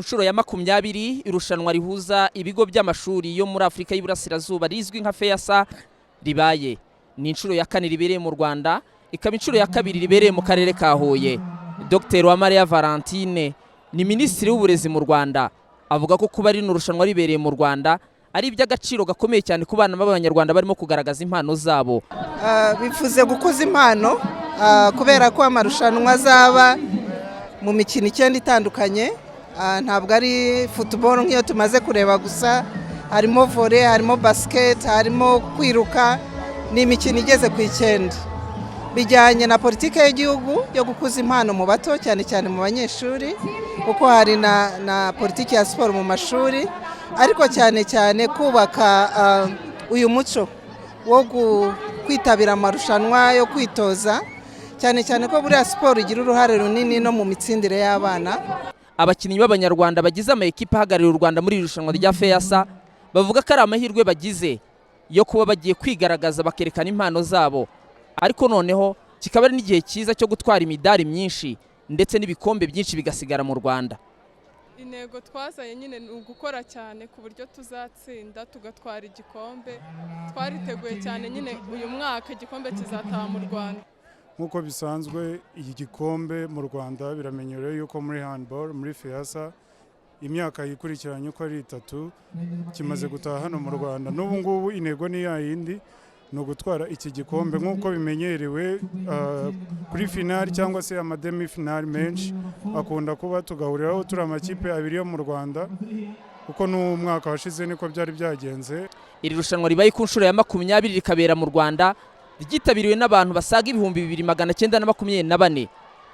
nshuro ya 20 irushanwa rihuza ibigo by'amashuri yo muri Afrika y'Iburasirazuba rizwi nka FEASA ribaye. Ni inshuro ya 4 ribereye mu Rwanda, ikaba inshuro ya 2 ribereye mu karere ka Huye. Dr. Uwamariya Valentine ni Minisitiri w'Uburezi mu Rwanda, avuga ko kuba ari n'urushanwa ribereye mu Rwanda ari iby'agaciro gakomeye cyane ku bana b'Abanyarwanda barimo kugaragaza impano zabo. Bifuze gukuza impano kubera ko amarushanwa azaba mu mikino 9 itandukanye. Ntabwo ari football nk'iyo tumaze kureba gusa, harimo volley, harimo basket, harimo kwiruka, ni imikino igeze ku 9. Bijyanye na politike y'igihugu yo gukuza impano mu bato cyane cyane mu banyeshuri, kuko hari na politike ya siporo mu mashuri, ariko cyane cyane kubaka uyu muco wo kwitabira amarushanwa yo kwitoza, cyane cyane ko buriya siporo igira uruhare runini no mu mitsindire y'abana. Abakinnyi b'Abanyarwanda bagize amakipe ahagarariye u Rwanda muri irushanwa rya FEASA bavuga ko ari amahirwe bagize yo kuba bagiye kwigaragaza bakerekana impano zabo, ariko noneho kikaba ari n'igihe cyiza cyo gutwara imidari myinshi ndetse n'ibikombe byinshi bigasigara mu Rwanda. Intego twazanye nyine ni ugukora cyane ku buryo tuzatsinda tugatwara igikombe. Twariteguye cyane nyine uyu mwaka igikombe kizataha mu Rwanda. Nkuko bisanzwe iki gikombe mu Rwanda biramenyerewe yuko muri handball muri FEASA imyaka yikurikiranye uko ari 3 kimaze gutaha hano mu Rwanda. N'ubu ngubu intego ni yayindi, no gutwara iki gikombe nkuko bimenyerewe kuri finali cyangwa se amademi finali menshi akunda kuba tugahuriraho turi amakipe 2 yo mu Rwanda, kuko n'umwaka washize niko byari byagenze. Iri rushanwa ribaye ku nshuro ya 20 rikabera mu Rwanda, ryitabiriwe n'abantu basaga 2924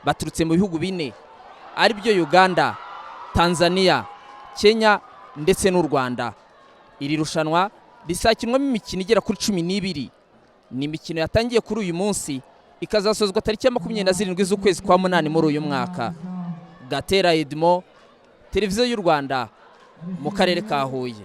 baturutse mu bihugu 4 ari byo Uganda, Tanzania, Kenya ndetse n'u Rwanda. Iri rushanwa risakinwamo imikino igera kuri 12. Ni imikino yatangiye kuri uyu munsi ikazasozwa tariki ya 27 z'ukwezi kwa 8 muri uyu mwaka. Gatera Edmo, Televiziyo y'u Rwanda mu karere ka Huye.